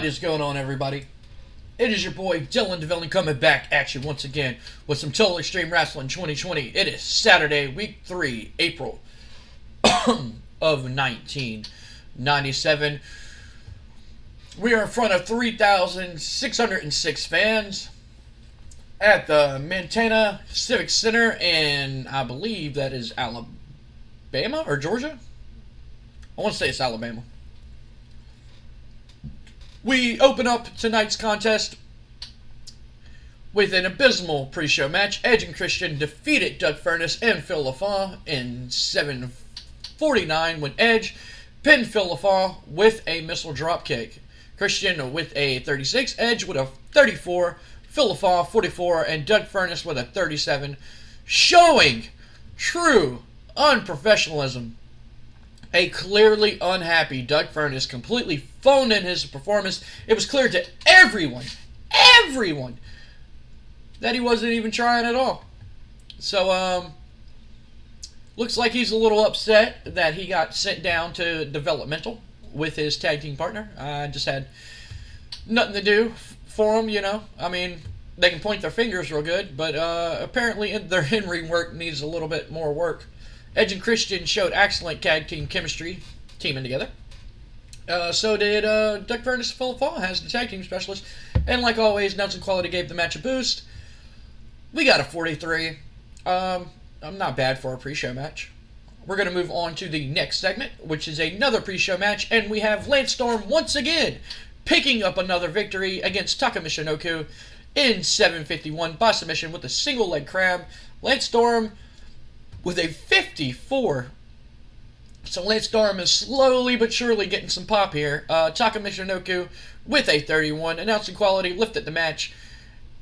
What is going on, everybody? It is your boy Dylan DeVillian coming back at you once again with some Total Extreme Wrestling 2020. It is Saturday, week 3, April of 1997. We are in front of 3,606 fans at the Montana Civic Center, and I believe that is Alabama or Georgia. I want to say it's Alabama. We open up tonight's contest with an abysmal pre-show match. Edge and Christian defeated Doug Furnas and Phil LaFaw in 7:49 when Edge pinned Phil LaFaw with a missile dropkick. Christian with a 36, Edge with a 34, Phil LaFaw 44, and Doug Furnas with a 37, showing true unprofessionalism. A clearly unhappy Doug Furnas completely phoned in his performance. It was clear to everyone, that he wasn't even trying at all. So, looks like he's a little upset that he got sent down to developmental with his tag team partner. Just had nothing to do for him, you know. I mean, they can point their fingers real good, but apparently their in-ring work needs a little bit more work. Edge and Christian showed excellent tag team chemistry, teaming together. So did Doug Furnas and Phil LaFaw as the tag team specialist. And like always, announcing quality gave the match a boost. We got a 43. I'm not bad for a pre-show match. We're going to move on to the next segment, which is another pre-show match. And we have Lance Storm once again picking up another victory against Taka Michinoku in 7:51 by submission with a single leg crab. Lance Storm with a 54. So Lance Storm is slowly but surely getting some pop here. Taka Michinoku with a 31. Announcing quality lifted the match.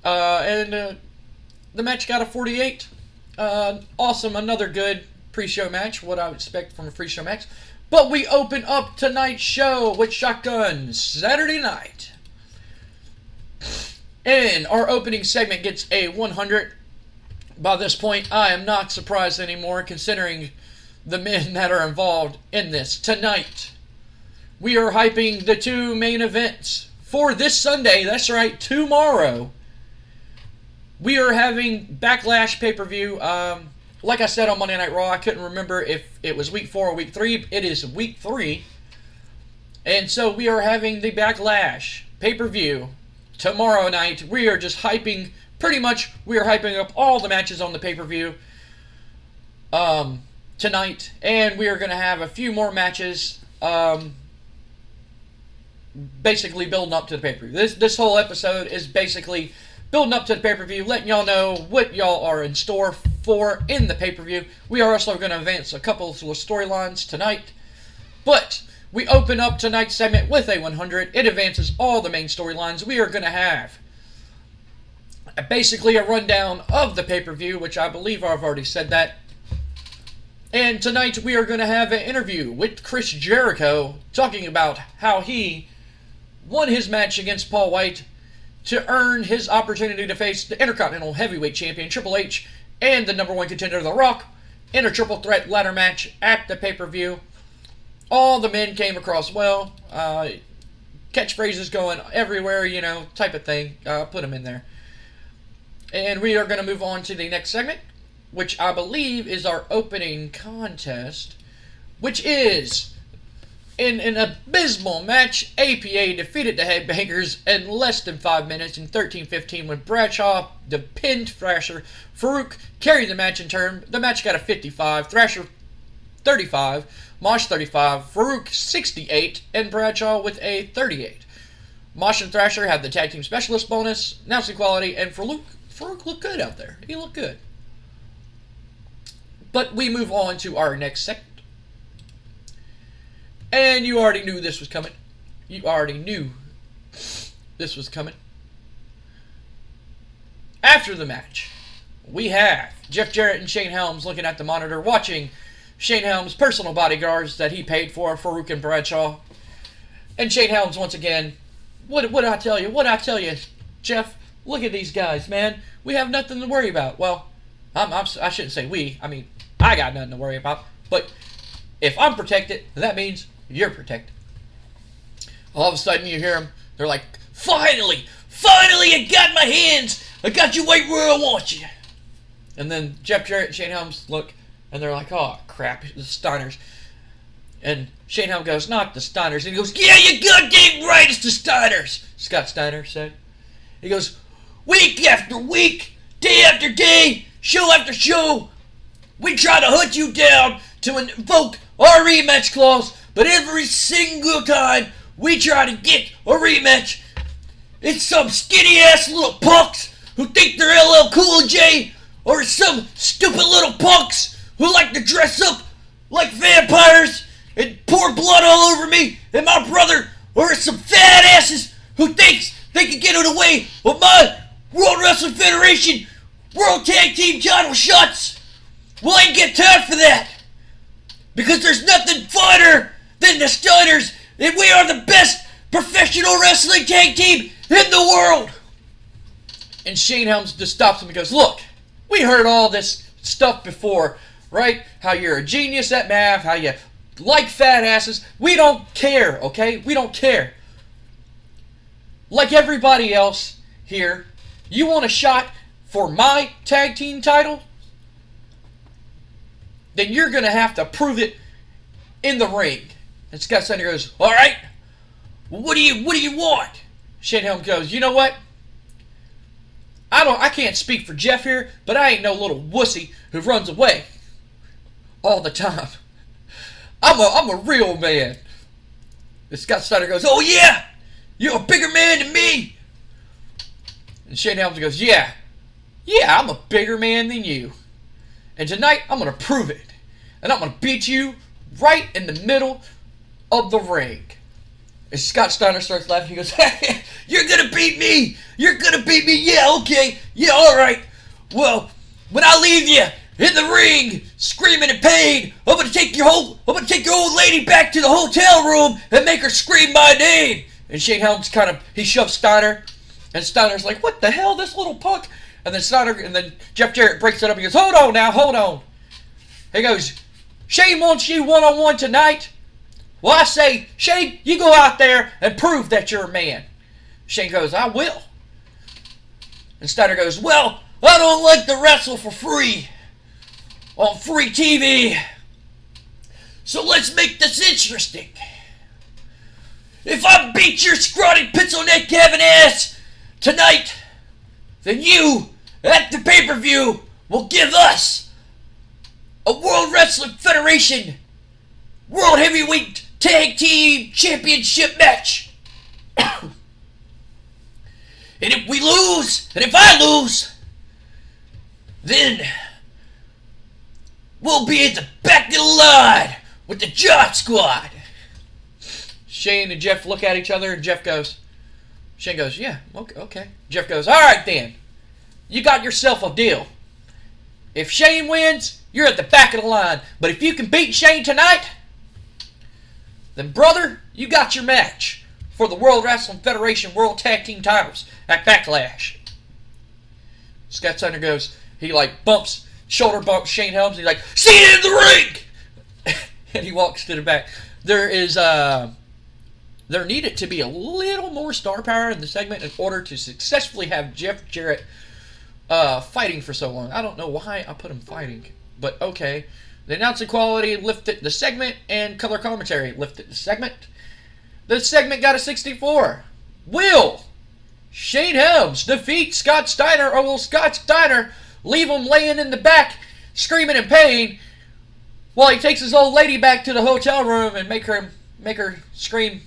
And the match got a 48. Awesome. Another good pre-show match. What I would expect from a pre-show match. But we open up tonight's show with Shotgun Saturday Night. And our opening segment gets a 100. By this point, I am not surprised anymore, considering the men that are involved in this. Tonight, we are hyping the two main events for this Sunday. That's right, tomorrow. We are having Backlash pay-per-view. Like I said on Monday Night Raw, I couldn't remember if it was week 4 or week 3. It is week 3. And so we are having the Backlash pay-per-view tomorrow night. We are just hyping... Pretty much, we are hyping up all the matches on the pay-per-view tonight, and we are going to have a few more matches basically building up to the pay-per-view. This whole episode is basically building up to the pay-per-view, letting y'all know what y'all are in store for in the pay-per-view. We are also going to advance a couple of storylines tonight, but we open up tonight's segment with a 100. It advances all the main storylines. We are going to have basically a rundown of the pay-per-view, which I believe I've already said that. And tonight we are going to have an interview with Chris Jericho talking about how he won his match against Paul White to earn his opportunity to face the Intercontinental Heavyweight Champion Triple H and the number 1 contender The Rock in a triple threat ladder match at the pay-per-view. All the men came across well. Catchphrases going everywhere, you know, type of thing. Put them in there. And we are going to move on to the next segment, which I believe is our opening contest, which is, in an abysmal match, APA defeated the Headbangers in less than 5 minutes in 13:15 when Bradshaw pinned Thrasher. Farouk carried the match in turn. The match got a 55, Thrasher 35, Mosh 35, Farouk 68, and Bradshaw with a 38. Mosh and Thrasher had the tag team specialist bonus, announcing quality, and Farouk looked good out there. He looked good. But we move on to our next segment. And you already knew this was coming. After the match, we have Jeff Jarrett and Shane Helms looking at the monitor, watching Shane Helms' personal bodyguards that he paid for, Farouk and Bradshaw. And Shane Helms, once again, what did I tell you? What did I tell you, Jeff? Look at these guys, man. We have nothing to worry about. Well, I shouldn't say we. I mean, I got nothing to worry about. But if I'm protected, that means you're protected. All of a sudden, you hear him They're like, finally, I got my hands. I got you right where I want you. And then Jeff Jarrett and Shane Helms look, and they're like, oh, crap, the Steiners. And Shane Helms goes, not the Steiners. And he goes, yeah, you goddamn right, it's the Steiners, Scott Steiner said. He goes, week after week, day after day, show after show, we try to hunt you down to invoke our rematch clause, but every single time we try to get a rematch, it's some skinny-ass little punks who think they're LL Cool J, or some stupid little punks who like to dress up like vampires and pour blood all over me and my brother, or some fat asses who thinks they can get it away with my World Wrestling Federation World Tag Team title shots. Well, I ain't get time for that, because there's nothing funner than the Steiners, and we are the best professional wrestling tag team in the world. And Shane Helms just stops him and goes, look, we heard all this stuff before, right? How you're a genius at math, how you like fat asses. We don't care, okay? We don't care. Like everybody else here, you want a shot for my tag team title? Then you're going to have to prove it in the ring. And Scott Steiner goes, all right, well, what do you want? Shane Helms goes, you know what? I can't speak for Jeff here, but I ain't no little wussy who runs away all the time. I'm a real man. And Scott Steiner goes, oh yeah, you're a bigger man than me. And Shane Helms goes, yeah, I'm a bigger man than you. And tonight, I'm going to prove it. And I'm going to beat you right in the middle of the ring. And Scott Steiner starts laughing. He goes, you're going to beat me. You're going to beat me. Yeah, okay. Yeah, all right. Well, when I leave you in the ring, screaming in pain, I'm going to take your old lady back to the hotel room and make her scream my name. And Shane Helms he shoves Steiner. And Steiner's like, what the hell, this little punk? And then Jeff Jarrett breaks it up. He goes, hold on. He goes, Shane wants you one-on-one tonight. Well, I say, Shane, you go out there and prove that you're a man. Shane goes, I will. And Steiner goes, well, I don't like to wrestle for free on free TV. So let's make this interesting. If I beat your scrawny pencil neck Kevin ass tonight, then you, at the pay-per-view, will give us a World Wrestling Federation World Heavyweight Tag Team Championship match. And if we lose, and if I lose, then we'll be at the back of the line with the Jock Squad. Shane and Jeff look at each other, and Shane goes, yeah, okay. Jeff goes, all right then. You got yourself a deal. If Shane wins, you're at the back of the line. But if you can beat Shane tonight, then brother, you got your match for the World Wrestling Federation World Tag Team titles at Backlash. Scott Steiner goes, he shoulder bumps Shane Helms, and he's like, see you in the ring! And he walks to the back. There needed to be a little more star power in the segment in order to successfully have Jeff Jarrett fighting for so long. I don't know why I put him fighting, but okay. The announcing quality lifted the segment, and color commentary lifted the segment. The segment got a 64. Will Shane Helms defeat Scott Steiner, or will Scott Steiner leave him laying in the back screaming in pain while he takes his old lady back to the hotel room and make her scream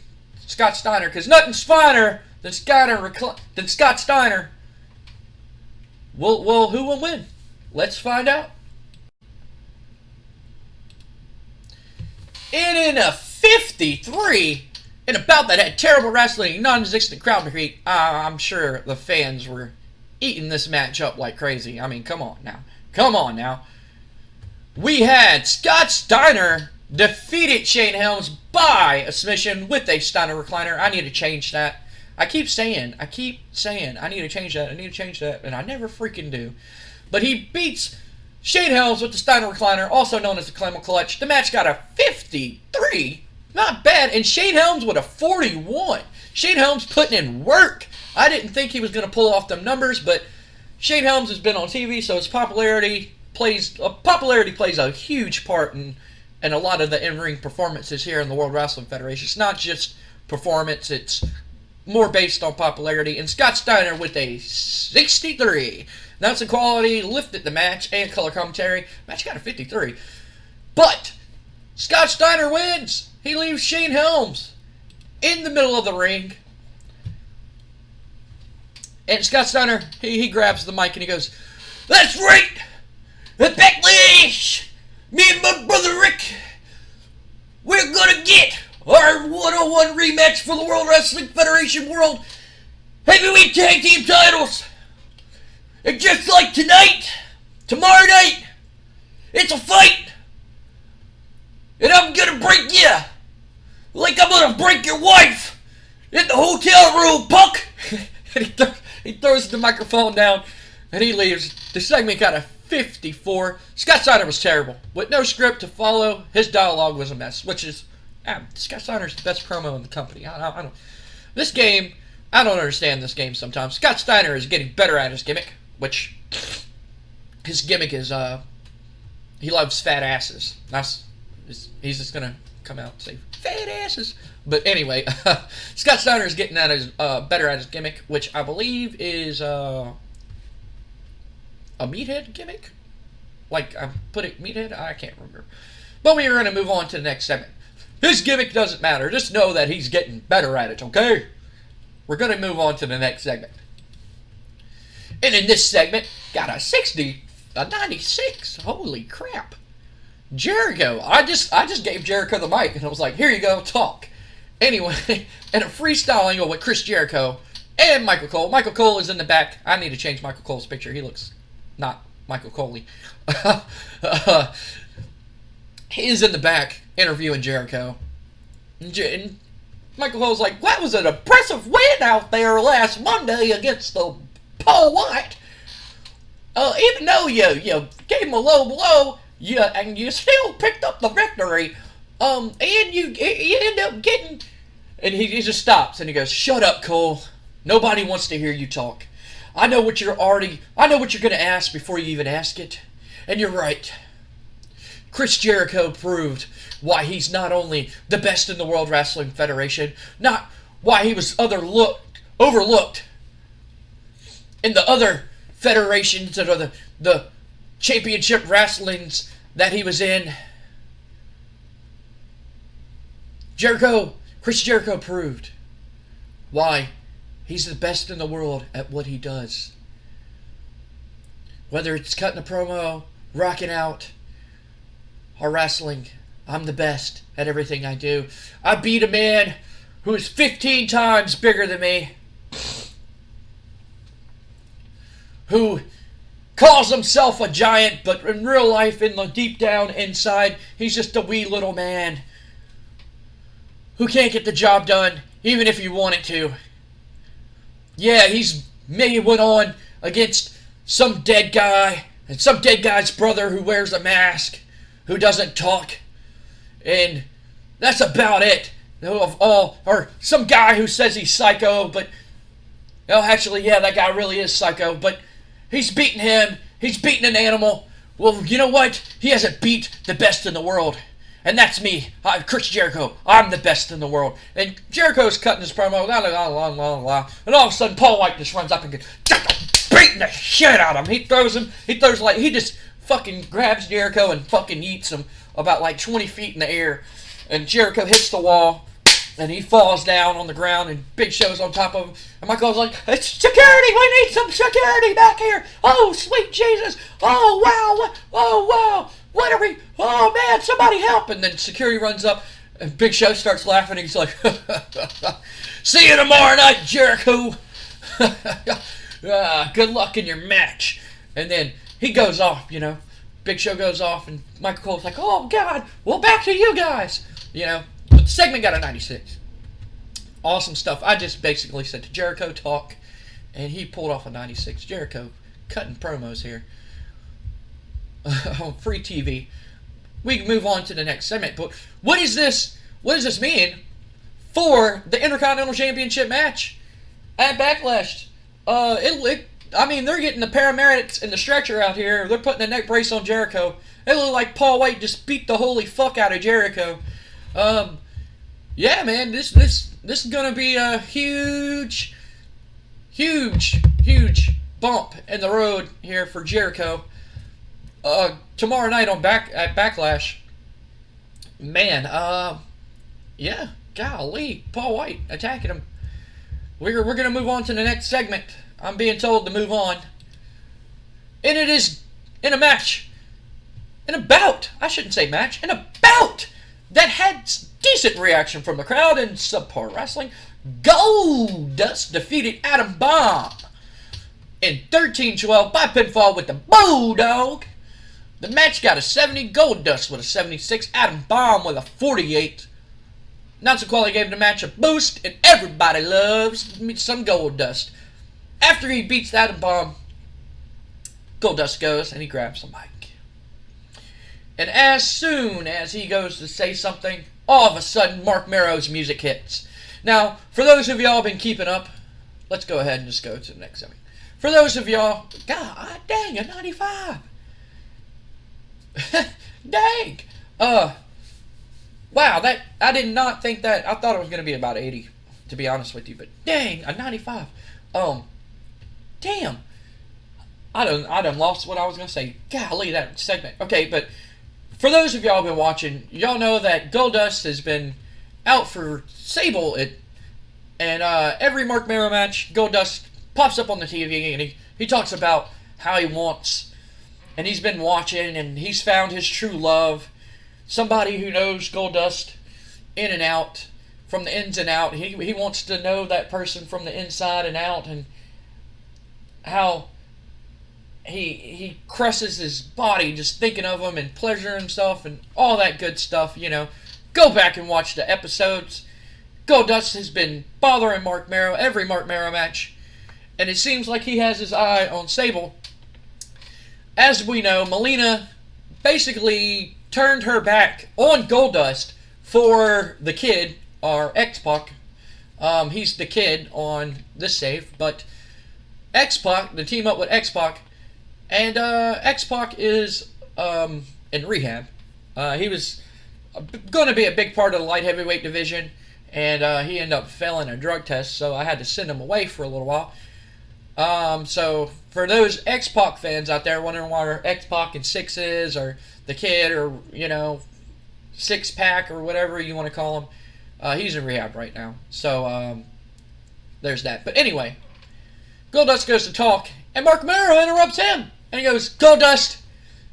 Scott Steiner? Because nothing's finer than Scott Steiner. Well, who will win? Let's find out. And in a 53, in a bout that had terrible wrestling, non-existent crowd defeat, I'm sure the fans were eating this match up like crazy. I mean, come on now. We had Scott Steiner defeated Shane Helms by a submission with a Steiner recliner. I need to change that. I keep saying, I need to change that, and I never freaking do. But he beats Shane Helms with the Steiner recliner, also known as the Camel Clutch. The match got a 53. Not bad. And Shane Helms with a 41. Shane Helms putting in work. I didn't think he was going to pull off them numbers, but Shane Helms has been on TV, so his popularity plays a huge part in a lot of the in-ring performances here in the World Wrestling Federation. It's not just performance, it's more based on popularity. And Scott Steiner with a 63. Announcing quality lifted the match and color commentary. Match got a 53. But Scott Steiner wins. He leaves Shane Helms in the middle of the ring. And Scott Steiner, he grabs the mic and he goes, "That's right! At Backlash, me and my brother Rick, we're gonna get our 101 rematch for the World Wrestling Federation World Heavyweight Tag Team titles. And just like tonight, tomorrow night, it's a fight. And I'm gonna break you like I'm gonna break your wife in the hotel room, punk." And he throws the microphone down and he leaves. The segment got a 54. Scott Steiner was terrible. With no script to follow, his dialogue was a mess, which is Scott Steiner's the best promo in the company. I don't understand this game sometimes. Scott Steiner is getting better at his gimmick, which his gimmick is he loves fat asses. He's just gonna come out and say fat asses. But anyway, Scott Steiner is getting better at his gimmick, which I believe is a meathead gimmick. Like I put it meathead. I can't remember. But we are gonna move on to the next segment. His gimmick doesn't matter. Just know that he's getting better at it. Okay. We're gonna move on to the next segment. And in this segment, got a 60, a 96. Holy crap. Jericho. I just gave Jericho the mic and I was like, here you go, talk. Anyway, and a freestyle angle with Chris Jericho and Michael Cole. Michael Cole is in the back. I need to change Michael Cole's picture. He looks not Michael Coley. He is in the back interviewing Jericho. And Michael Cole's like, that was an impressive win out there last Monday against the Paul White. Even though you gave him a low blow, and you still picked up the victory. And you end up getting... And he just stops and he goes, "Shut up, Cole. Nobody wants to hear you talk. I know what you're going to ask before you even ask it. And you're right. Chris Jericho proved why he's not only the best in the World Wrestling Federation, not why he was overlooked in the other federations that are the championship wrestlings that he was in. Chris Jericho proved why he's the best in the world at what he does. Whether it's cutting a promo, rocking out, or wrestling, I'm the best at everything I do. I beat a man who is 15 times bigger than me, who calls himself a giant, but in real life, deep down inside, he's just a wee little man who can't get the job done, even if he wanted to. Yeah, he's maybe went on against some dead guy, and some dead guy's brother who wears a mask, who doesn't talk, and that's about it. Or some guy who says he's psycho, but actually, yeah, that guy really is psycho, but he's beaten him. He's beaten an animal. Well, you know what? He hasn't beat the best in the world. And that's me, Chris Jericho. I'm the best in the world. And Jericho's cutting his promo, and all of a sudden Paul White just runs up and gets beating the shit out of him. He just fucking grabs Jericho and fucking eats him about like 20 feet in the air. And Jericho hits the wall, and he falls down on the ground, and Big Show's on top of him. And Michael's like, "It's security! We need some security back here! Oh, sweet Jesus! Oh, wow! Oh, wow! What are we? Oh, man, somebody help!" And then security runs up, and Big Show starts laughing, and he's like, "See you tomorrow night, Jericho! Good luck in your match." And then he goes off, Big Show goes off, and Michael Cole's like, "Oh, God, well, back to you guys." But the segment got a 96. Awesome stuff. I just basically said to Jericho, talk, and he pulled off a 96. Jericho cutting promos here on free TV. We can move on to the next segment, but what is this what does this mean for the Intercontinental Championship match at Backlash? I mean, they're getting the paramedics and the stretcher out here. They're putting a neck brace on Jericho. It looked like Paul White just beat the holy fuck out of Jericho. Yeah, man, this is gonna be a huge bump in the road here for Jericho. Tomorrow night at Backlash. Man, yeah, golly, Paul White attacking him. We're gonna move on to the next segment. I'm being told to move on. And it is in a match. In a bout. I shouldn't say match. In a bout that had decent reaction from the crowd in subpar wrestling. Goldust defeated Adam Bomb in 13-12 by pinfall with the Bulldog. The match got a 70. Goldust with a 76. Adam Bomb with a 48. Announcer Quality gave the match a boost, and everybody loves some Goldust. After he beats Adam Bomb, Goldust goes and he grabs the mic. And as soon as he goes to say something, all of a sudden Mark Merrow's music hits. Now, for those of y'all been keeping up, let's go ahead and just go to the next segment. For those of y'all, God dang, a 95. Dang. Wow, I did not think that. I thought it was going to be about 80, to be honest with you. But dang, a 95. Damn. I done lost what I was going to say. Golly, that segment. Okay, but for those of y'all who have been watching, y'all know that Goldust has been out for Sable. And every Mark Merrow match, Goldust pops up on the TV and he talks about how he wants. And he's been watching and he's found his true love. Somebody who knows Goldust in and out, from the ins and out. He wants to know that person from the inside and out, and how he crushes his body just thinking of him and pleasure himself and all that good stuff, you know. Go back and watch the episodes. Goldust has been bothering Mark Merrow every Mark Merrow match, and it seems like he has his eye on Sable. As we know, Melina basically turned her back on Goldust for the Kid, or X-Pac. He's the Kid on this save, but X-Pac, the team up with X-Pac, and X-Pac is in rehab. He was going to be a big part of the light heavyweight division, and he ended up failing a drug test, so I had to send him away for a little while. So for those X-Pac fans out there wondering why X-Pac and Six is, or the Kid, or, you know, Six Pack, or whatever you want to call him, he's in rehab right now. So there's that. But anyway, Goldust goes to talk, and Mark Merrow interrupts him, and he goes, Goldust,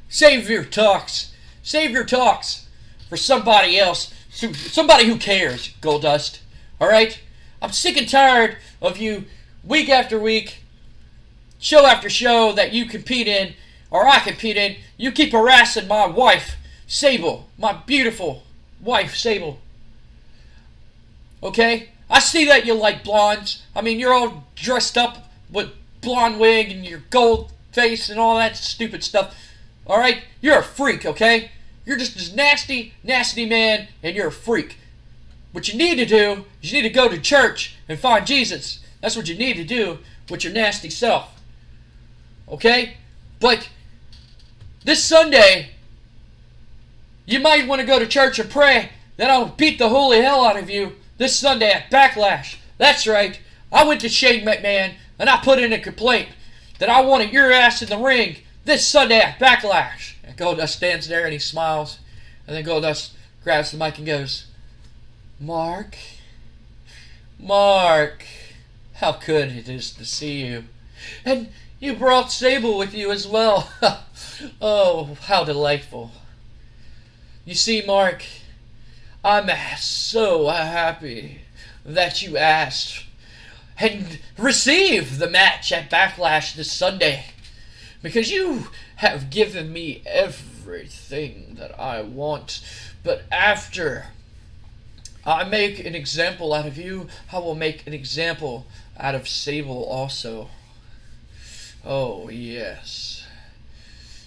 save your talks. Save your talks for somebody else. Somebody who cares, Goldust. Alright? I'm sick and tired of you, week after week, show after show that you compete in, or I compete in. You keep harassing my wife, Sable. My beautiful wife, Sable. Okay? I see that you like blondes. I mean, you're all dressed up with blonde wig and your gold face and all that stupid stuff. Alright? You're a freak, okay? You're just this nasty, nasty man, and you're a freak. What you need to do is you need to go to church and find Jesus. That's what you need to do with your nasty self. Okay? But this Sunday, you might want to go to church and pray that I'll beat the holy hell out of you this Sunday at Backlash. That's right. I went to Shane McMahon and I put in a complaint that I wanted your ass in the ring this Sunday at Backlash. And Goldust stands there and he smiles. And then Goldust grabs the mic and goes, Mark, how good it is to see you. And you brought Sable with you as well. Oh, how delightful. You see, Mark, I'm so happy that you asked and received the match at Backlash this Sunday, because you have given me everything that I want. But after I make an example out of you, I will make an example out of Sable also. Oh, yes.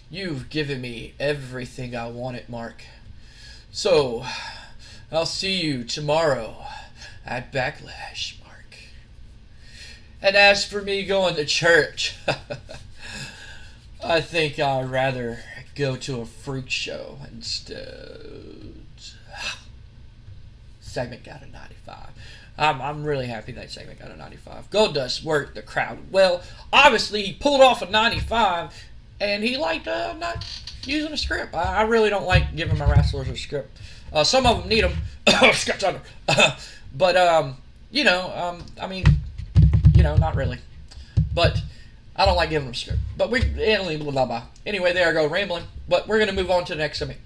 You've given me everything I wanted, Mark. So, I'll see you tomorrow at Backlash, Mark. And as for me going to church, I think I'd rather go to a freak show instead. Segment got a 95. I'm really happy that segment got a 95. Goldust worked the crowd well. Obviously, he pulled off a 95, and he liked not using a script. I really don't like giving my wrestlers a script. Some of them need them. Scott Steiner. But, I mean, not really. But I don't like giving them a script. But anyway, there I go, rambling. But we're going to move on to the next segment.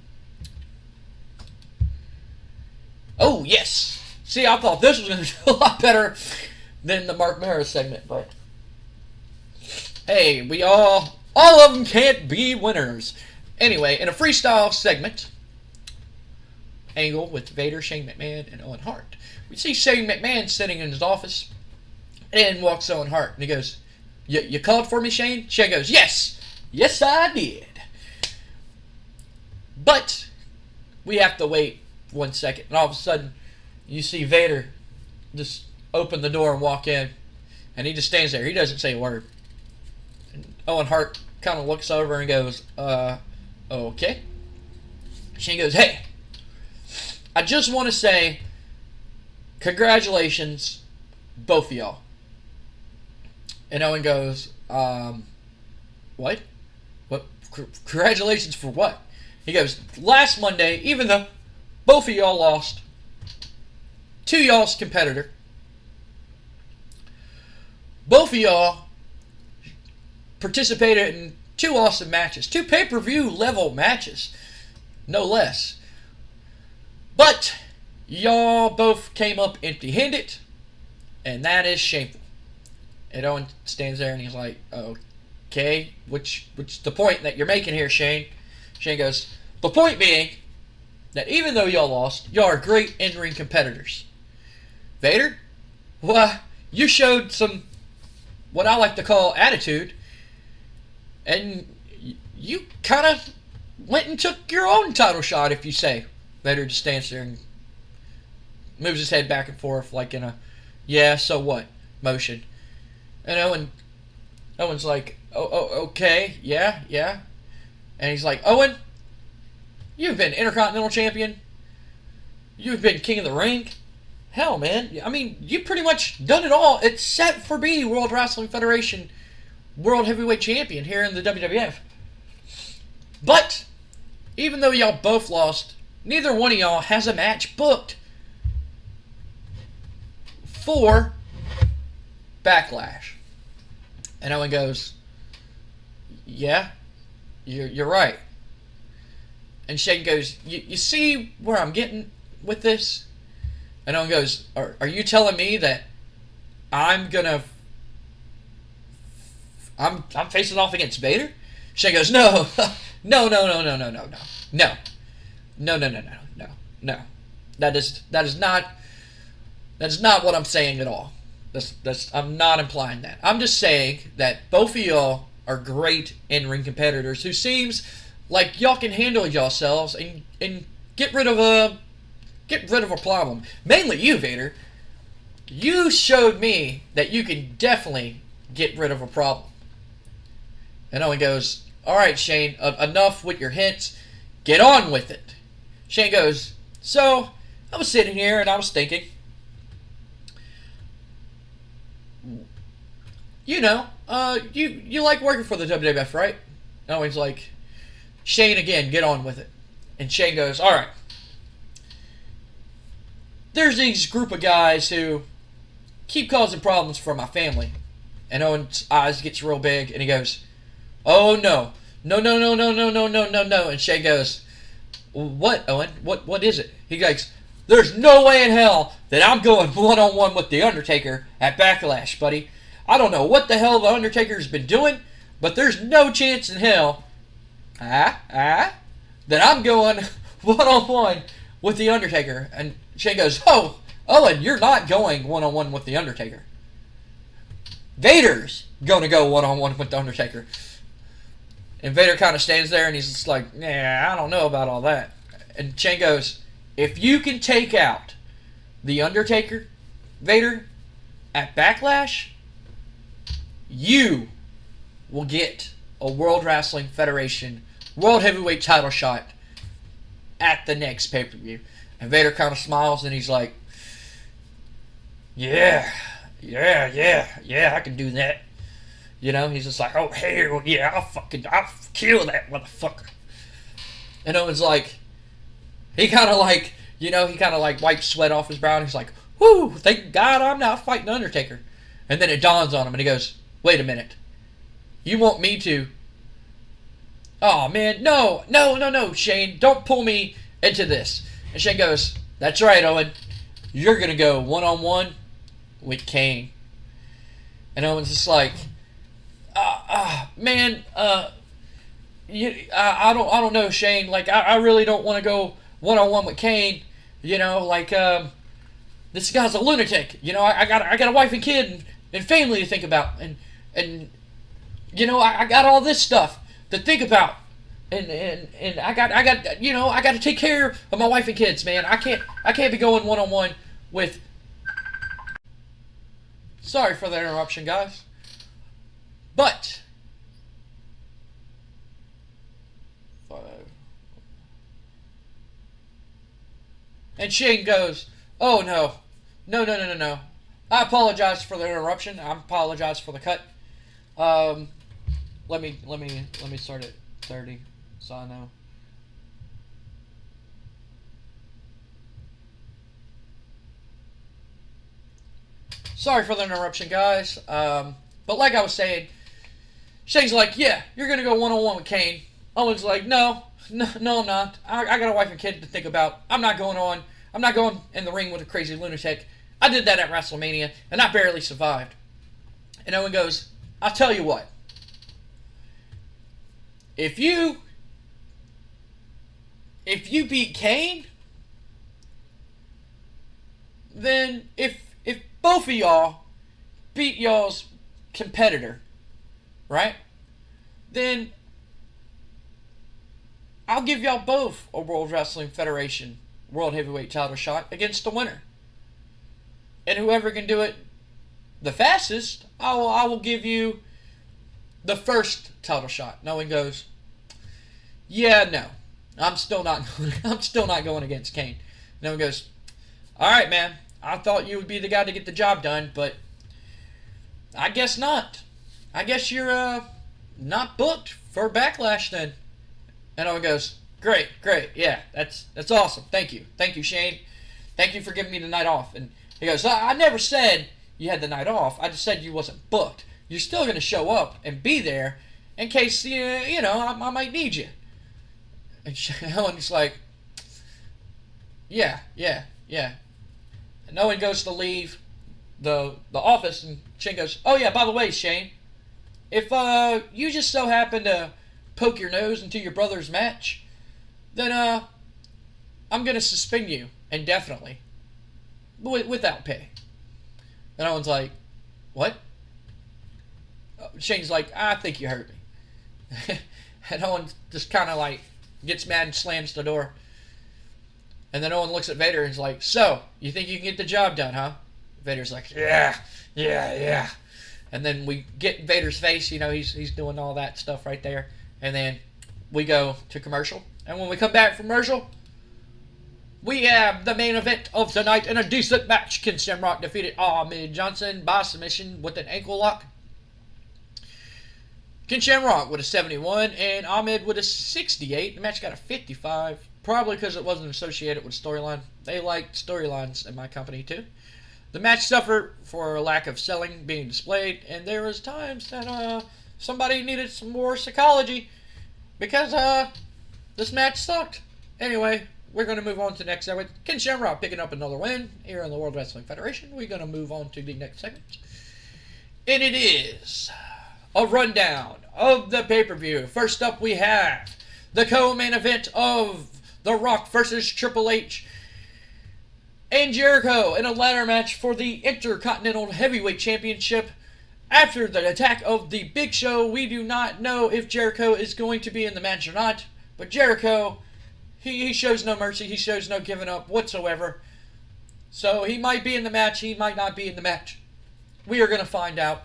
Oh, yes. See, I thought this was going to do a lot better than the Mark Maris segment. But, hey, all of them can't be winners. Anyway, in a freestyle segment, angle with Vader, Shane McMahon, and Owen Hart. We see Shane McMahon sitting in his office, and walks Owen Hart, and he goes, You called for me, Shane? Shane goes, Yes! Yes, I did. But we have to wait 1 second, and all of a sudden, you see Vader just open the door and walk in, and he just stands there. He doesn't say a word. And Owen Hart kind of looks over and goes, okay. Shane goes, Hey, I just want to say congratulations, both of y'all. And Owen goes, what? What? Congratulations for what? He goes, last Monday, even though both of y'all lost to y'all's competitor, both of y'all participated in 2 awesome matches, 2 pay-per-view level matches, no less. But y'all both came up empty-handed, and that is shameful. And Owen stands there and he's like, okay, what's the point that you're making here, Shane? Shane goes, the point being that even though y'all lost, y'all are great in-ring competitors. Vader, well, you showed some, what I like to call attitude, and you kind of went and took your own title shot, if you say. Vader just stands there and moves his head back and forth like in a, yeah, so what motion. And Owen's like, okay, yeah. And he's like, Owen, you've been Intercontinental Champion. You've been King of the Ring. Hell, man. I mean, you've pretty much done it all except for being World Wrestling Federation World Heavyweight Champion here in the WWF. But, even though y'all both lost, neither one of y'all has a match booked for Backlash. And Owen goes, yeah, you're right. And Shane goes, you see where I'm getting with this? And Owen goes, are you telling me that I'm facing off against Vader? Shane goes, no. No. That is not what I'm saying at all. I'm not implying that. I'm just saying that both of y'all are great in-ring competitors who seems like y'all can handle yourselves and get rid of a problem. Mainly you, Vader. You showed me that you can definitely get rid of a problem. And Owen goes, all right, Shane, enough with your hints. Get on with it. Shane goes, so I was sitting here and I was thinking, you like working for the WWF, right? And Owen's like, Shane, again, get on with it. And Shane goes, all right. There's these group of guys who keep causing problems for my family. And Owen's eyes gets real big and he goes, oh no. No. And Shane goes, what, Owen? What is it? He goes, there's no way in hell that I'm going one-on-one with The Undertaker at Backlash, buddy. I don't know what the hell The Undertaker's been doing, but there's no chance in hell that I'm going one-on-one with The Undertaker. And Shane goes, oh, Owen, you're not going one-on-one with The Undertaker. Vader's going to go one-on-one with The Undertaker. And Vader kind of stands there and he's just like, yeah, I don't know about all that. And Shane goes, if you can take out The Undertaker, Vader, at Backlash, you will get a World Wrestling Federation World Heavyweight title shot at the next pay-per-view. And Vader kind of smiles and he's like, yeah, I can do that. You know, he's just like, oh, hell yeah, I'll kill that motherfucker. And Owen's like, he kind of like wipes sweat off his brow and he's like, whoo, thank God I'm not fighting Undertaker. And then it dawns on him and he goes, wait a minute. You want me to? Oh, man, no, Shane, don't pull me into this. And Shane goes, that's right, Owen. You're going to go one-on-one with Kane. And Owen's just like, man, I don't know, Shane. Like, I really don't want to go one-on-one with Kane. You know, like, this guy's a lunatic. You know, I got a wife and kid and family to think about. And you know, I got all this stuff to think about. And I got to take care of my wife and kids, man. I can't be going one-on-one with... Sorry for the interruption, guys. But... And Shane goes, oh, no. No. I apologize for the interruption. I apologize for the cut. Let me start at 30, so I know. Sorry for the interruption, guys. But like I was saying, Shane's like, yeah, you're gonna go one-on-one with Kane. Owen's like, no, I'm not. I got a wife and kid to think about. I'm not going in the ring with a crazy lunatic. I did that at Wrestlemania, and I barely survived. And Owen goes, I'll tell you what. If you beat Kane, then if both of y'all beat y'all's competitor, right? Then I'll give y'all both a World Wrestling Federation World Heavyweight title shot against the winner. And whoever can do it the fastest, I will give you the first title shot. No one goes, yeah, no, I'm still not going against Kane. No one goes, all right, man, I thought you would be the guy to get the job done, but I guess not. I guess you're not booked for Backlash then. And Owen goes, great, yeah, that's awesome. Thank you, Shane. Thank you for giving me the night off. And he goes, I never said you had the night off. I just said you wasn't booked. You're still going to show up and be there in case, I might need you. And Owen's like, yeah. And no one goes to leave the office, and Shane goes, oh yeah, by the way, Shane, if you just so happen to poke your nose into your brother's match, then I'm going to suspend you indefinitely without pay. And Owen's like, what? Shane's like, I think you hurt me. And Owen just kind of like gets mad and slams the door. And then Owen looks at Vader and is like, so, you think you can get the job done, huh? Vader's like, yeah. And then we get Vader's face, he's doing all that stuff right there. And then we go to commercial. And when we come back from commercial, we have the main event of tonight in a decent match. Ken Shamrock defeated Ahmed Johnson by submission with an ankle lock. Ken Shamrock with a 71 and Ahmed with a 68. The match got a 55. Probably because it wasn't associated with storyline. They like storylines in my company too. The match suffered for a lack of selling being displayed, and there was times that somebody needed some more psychology because this match sucked. Anyway, we're going to move on to the next segment. Ken Shamrock picking up another win here in the World Wrestling Federation. We're going to move on to the next segment. And it is a rundown of the pay-per-view. First up, we have the co-main event of The Rock versus Triple H and Jericho in a ladder match for the Intercontinental Heavyweight Championship. After the attack of the Big Show, we do not know if Jericho is going to be in the match or not, but Jericho, He shows no mercy. He shows no giving up whatsoever. So he might be in the match. He might not be in the match. We are going to find out.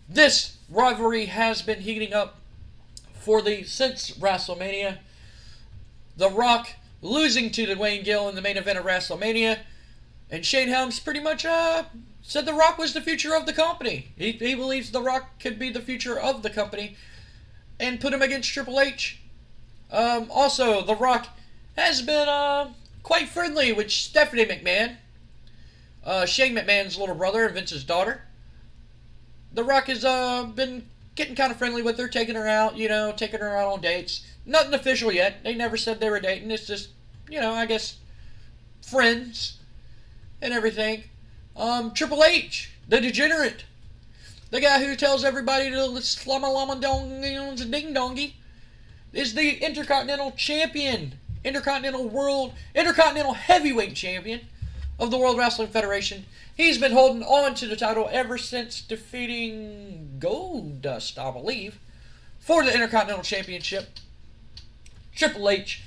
This rivalry has been heating up since WrestleMania. The Rock losing to Dwayne Gill in the main event of WrestleMania. And Shane Helms pretty much said The Rock was the future of the company. He believes The Rock could be the future of the company. And put him against Triple H. Also, The Rock has been quite friendly with Stephanie McMahon. Shane McMahon's little brother and Vince's daughter. The Rock has been getting kind of friendly with her, taking her out, taking her out on dates. Nothing official yet. They never said they were dating. It's just, I guess, friends and everything. Triple H, the degenerate. The guy who tells everybody to slama lama dong ding dongy, is the Intercontinental Champion, Intercontinental Heavyweight Champion of the World Wrestling Federation. He's been holding on to the title ever since defeating Goldust, I believe, for the Intercontinental Championship. Triple H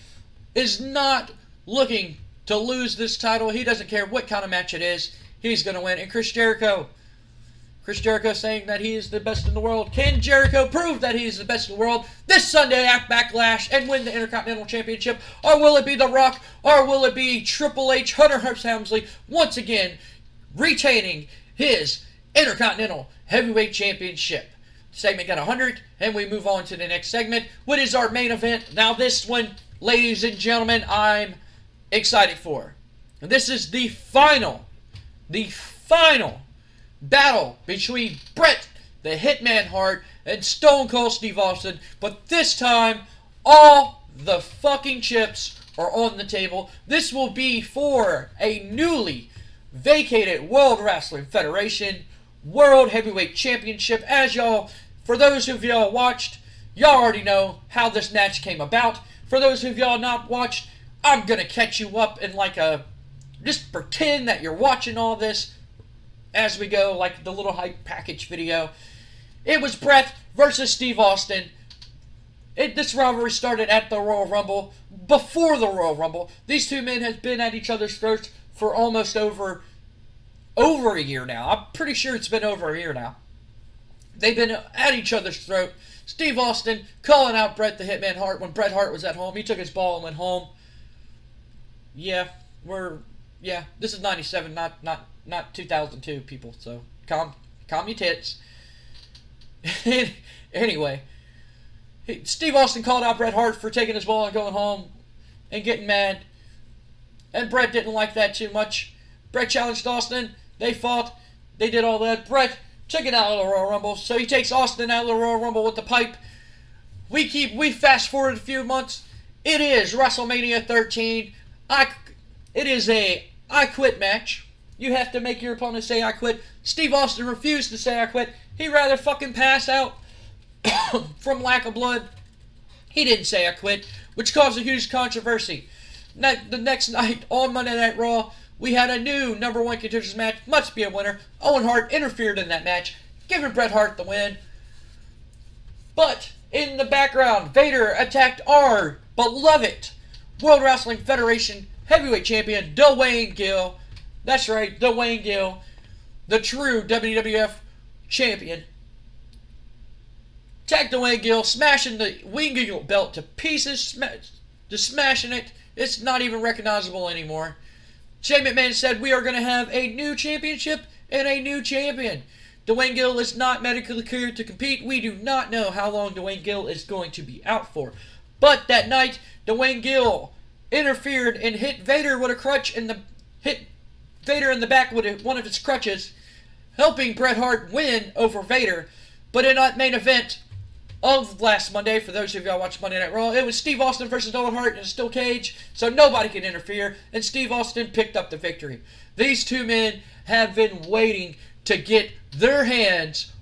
is not looking to lose this title. He doesn't care what kind of match it is. He's going to win. And Chris Jericho saying that he is the best in the world. Can Jericho prove that he's the best in the world this Sunday at Backlash and win the Intercontinental Championship? Or will it be The Rock? Or will it be Triple H, Hunter Hearst Helmsley, once again retaining his Intercontinental Heavyweight Championship? Segment got 100, and we move on to the next segment. What is our main event? Now this one, ladies and gentlemen, I'm excited for. And this is the final battle between Bret the Hitman Hart and Stone Cold Steve Austin. But this time, all the fucking chips are on the table. This will be for a newly vacated World Wrestling Federation World Heavyweight Championship. For those of y'all watched, y'all already know how this match came about. For those of y'all not watched, I'm gonna catch you up in just pretend that you're watching all this as we go, like the little hype package video. It was Bret versus Steve Austin. This rivalry started at the Royal Rumble. Before the Royal Rumble, these two men have been at each other's throats for almost over a year now. I'm pretty sure it's been over a year now. They've been at each other's throat. Steve Austin calling out Bret the Hitman Hart when Bret Hart was at home. He took his ball and went home. This is 97, not 2002, people. So calm your tits. Anyway, Steve Austin called out Bret Hart for taking his ball and going home and getting mad. And Bret didn't like that too much. Bret challenged Austin. They fought. They did all that. Bret took it out of the Royal Rumble. So he takes Austin out of the Royal Rumble with the pipe. We fast forward a few months. It is WrestleMania 13. It is a I quit match. You have to make your opponent say I quit. Steve Austin refused to say I quit. He'd rather fucking pass out from lack of blood. He didn't say I quit, which caused a huge controversy. The next night on Monday Night Raw, we had a new number one contenders match. Must be a winner. Owen Hart interfered in that match, giving Bret Hart the win. But in the background, Vader attacked our beloved World Wrestling Federation Heavyweight Champion, Dwayne Gill. That's right, Dwayne Gill, the true WWF Champion. Attacked Dwayne Gill, smashing the Wing Gill belt to pieces, just smashing it. It's not even recognizable anymore. Shane McMahon said we are going to have a new championship and a new champion. Dwayne Gill is not medically cleared to compete. We do not know how long Dwayne Gill is going to be out for. But that night, Dwayne Gill interfered and hit Vader with a crutch hit Vader in the back with one of his crutches, helping Bret Hart win over Vader. But in that main event of last Monday, for those of y'all watching Monday Night Raw, it was Steve Austin versus Owen Hart in a steel cage, so nobody could interfere, and Steve Austin picked up the victory. These two men have been waiting to get their hands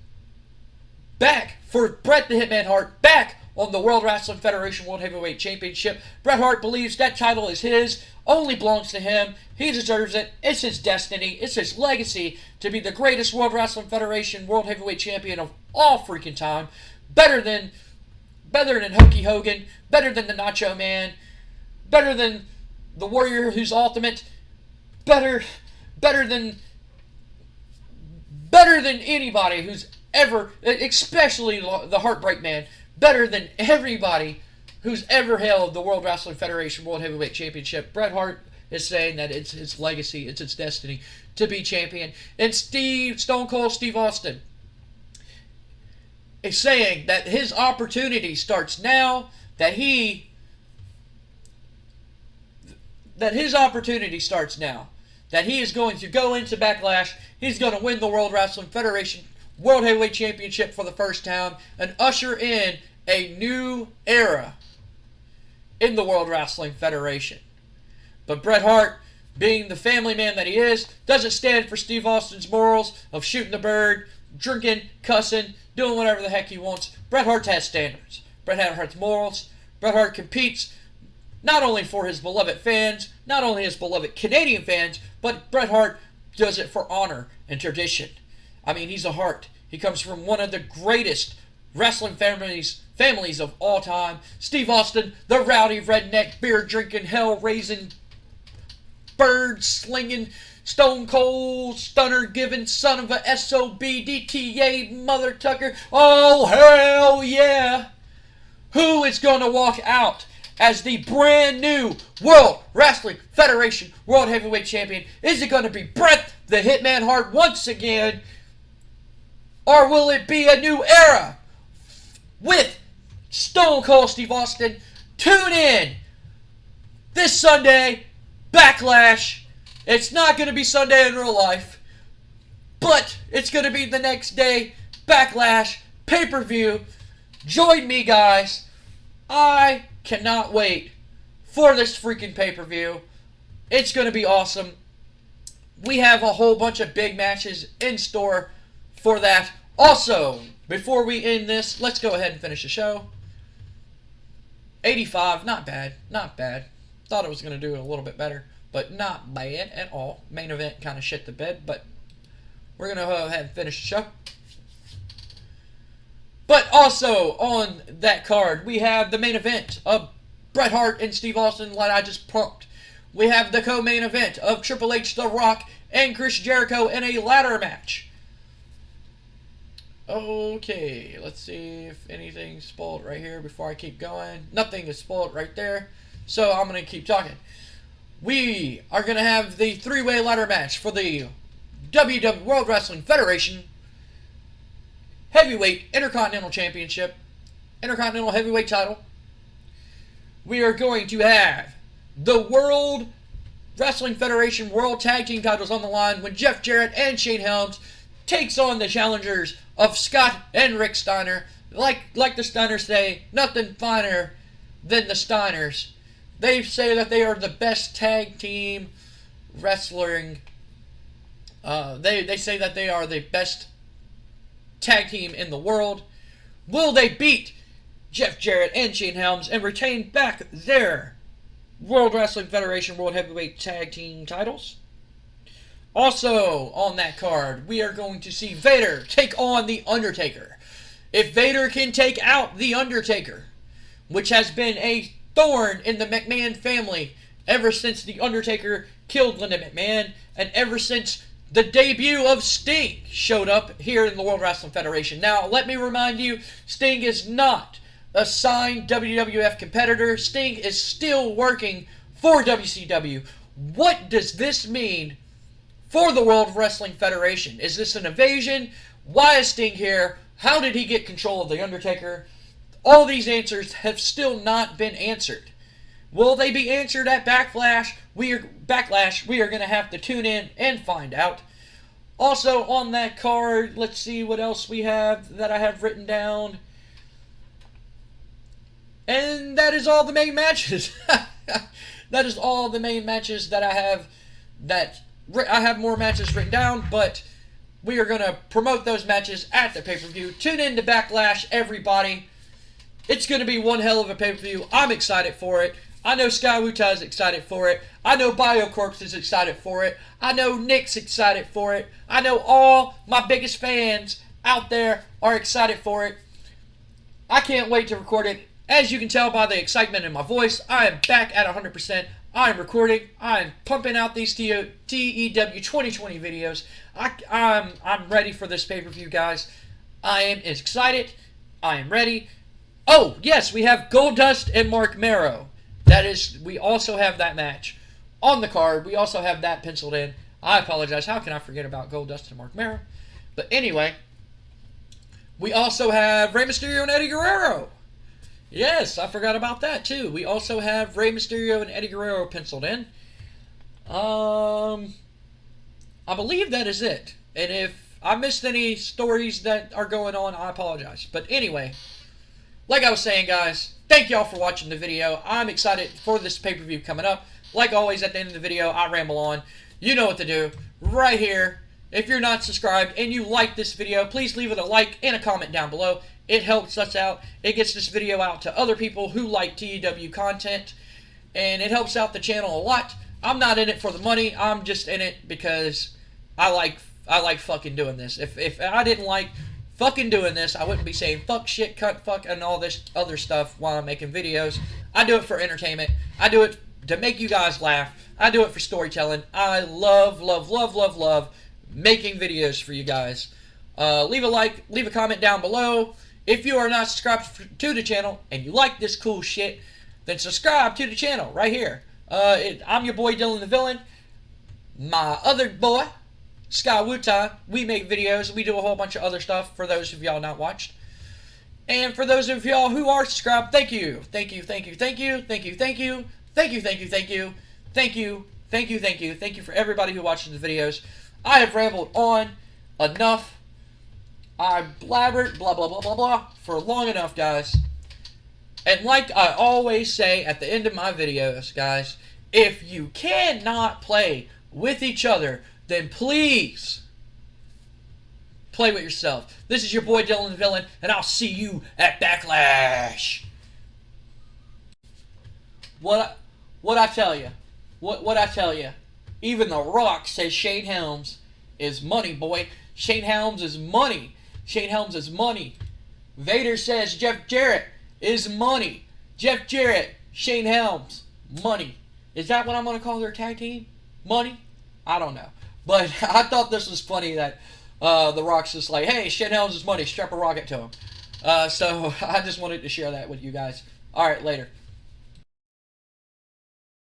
back for Bret the Hitman Hart back on the World Wrestling Federation World Heavyweight Championship. Bret Hart believes that title is his, only belongs to him. He deserves it. It's his destiny. It's his legacy to be the greatest World Wrestling Federation World Heavyweight Champion of all freaking time. Better than Hulky Hogan, better than the Nacho Man, better than the Warrior who's ultimate, better than anybody who's ever, especially the Heartbreak Man, better than everybody who's ever held the World Wrestling Federation World Heavyweight Championship. Bret Hart is saying that it's his legacy, it's its destiny to be champion. And Stone Cold Steve Austin is saying that his opportunity starts now, that his opportunity starts now. That he is going to go into Backlash, he's going to win the World Wrestling Federation World Heavyweight Championship for the first time, and usher in a new era in the World Wrestling Federation. But Bret Hart, being the family man that he is, doesn't stand for Steve Austin's morals of shooting the bird, drinking, cussing, doing whatever the heck he wants. Bret Hart has standards. Bret Hart has morals. Bret Hart competes not only for his beloved fans, not only his beloved Canadian fans, but Bret Hart does it for honor and tradition. I mean, he's a Hart. He comes from one of the greatest wrestling families of all time. Steve Austin, the rowdy, redneck, beer-drinking, hell-raising, bird-slinging, Stone Cold, stunner-giving son of a SOB, DTA, mother tucker. Oh, hell yeah! Who is going to walk out as the brand new World Wrestling Federation World Heavyweight Champion? Is it going to be Bret the Hitman Hart once again? Or will it be a new era with Stone Cold Steve Austin? Tune in this Sunday, Backlash. It's not going to be Sunday in real life, but it's going to be the next day, Backlash, pay-per-view. Join me, guys. I cannot wait for this freaking pay-per-view. It's going to be awesome. We have a whole bunch of big matches in store for that. Also, before we end this, let's go ahead and finish the show. 85, not bad, not bad. Thought it was going to do a little bit better, but not bad at all. Main event kind of shit the bed, but we're going to go ahead and finish the show. But also, on that card, we have the main event of Bret Hart and Steve Austin, like I just pumped. We have the co-main event of Triple H, The Rock, and Chris Jericho in a ladder match. Okay, let's see if anything's spoiled right here before I keep going. Nothing is spoiled right there, so I'm going to keep talking. We are going to have the three-way ladder match for the WWE World Wrestling Federation Heavyweight Intercontinental Championship, Intercontinental Heavyweight title. We are going to have the World Wrestling Federation World Tag Team titles on the line when Jeff Jarrett and Shane Helms takes on the challengers of Scott and Rick Steiner. Like the Steiners say, nothing finer than the Steiners. They say that they are the best tag team wrestling. They say that they are the best tag team in the world. Will they beat Jeff Jarrett and Shane Helms and retain back their World Wrestling Federation World Heavyweight Tag Team titles? Also, on that card, we are going to see Vader take on The Undertaker. If Vader can take out The Undertaker, which has been a thorn in the McMahon family ever since The Undertaker killed Linda McMahon, and ever since the debut of Sting showed up here in the World Wrestling Federation. Now, let me remind you, Sting is not a signed WWF competitor. Sting is still working for WCW. What does this mean for the World Wrestling Federation? Is this an invasion? Why is Sting here? How did he get control of The Undertaker? All these answers have still not been answered. Will they be answered at Backlash? We are going to have to tune in and find out. Also on that card, let's see what else we have that I have written down. And that is all the main matches. That is all the main matches that I have. I have more matches written down, but we are going to promote those matches at the pay-per-view. Tune in to Backlash, everybody. It's going to be one hell of a pay-per-view. I'm excited for it. I know Sky Wutai is excited for it. I know BioCorpse is excited for it. I know Nick's excited for it. I know all my biggest fans out there are excited for it. I can't wait to record it As you can tell by the excitement in my voice, I am back at 100%. I am recording. I am pumping out these TEW 2020 videos. I'm ready for this pay-per-view, guys. I am excited. I am ready. Oh, yes, we have Goldust and Mark Marrow. We also have that match on the card. We also have that penciled in. I apologize. How can I forget about Goldust and Mark Marrow? But anyway, we also have Rey Mysterio and Eddie Guerrero. Yes, I forgot about that too. We also have Rey Mysterio and Eddie Guerrero penciled in. I believe that is it. And if I missed any stories that are going on, I apologize. But anyway, like I was saying, guys, thank y'all for watching the video. I'm excited for this pay-per-view coming up. Like always, at the end of the video, I ramble on. You know what to do. Right here. If you're not subscribed and you like this video, please leave it a like and a comment down below. It helps us out. It gets this video out to other people who like TEW content. And it helps out the channel a lot. I'm not in it for the money. I'm just in it because I like fucking doing this. If I didn't like fucking doing this, I wouldn't be saying fuck, shit, cunt, fuck, and all this other stuff while I'm making videos. I do it for entertainment. I do it to make you guys laugh. I do it for storytelling. I love making videos for you guys. Leave a like, leave a comment down below. If you are not subscribed to the channel and you like this cool shit, then subscribe to the channel right here. I'm your boy Dylan the Villain. My other boy, Sky Wutai. We make videos. We do a whole bunch of other stuff for those of y'all not watched. And for those of y'all who are subscribed, thank you. Thank you, thank you, thank you, thank you, thank you, thank you, thank you, thank you, thank you, thank you, thank you, thank you for everybody who watches the videos. I have rambled on enough. I blabbered blah blah blah blah blah for long enough, guys. And like I always say at the end of my videos, guys, if you cannot play with each other, then please play with yourself. This is your boy Dylan the Villain, and I'll see you at Backlash. What I tell you? What I tell you? Even The Rock says Shane Helms is money, boy. Shane Helms is money. Shane Helms is money. Vader says Jeff Jarrett is money. Jeff Jarrett, Shane Helms, money. Is that what I'm going to call their tag team? Money? I don't know. But I thought this was funny that The Rock's just like, hey, Shane Helms is money. Strap a rocket to him. So I just wanted to share that with you guys. All right, later.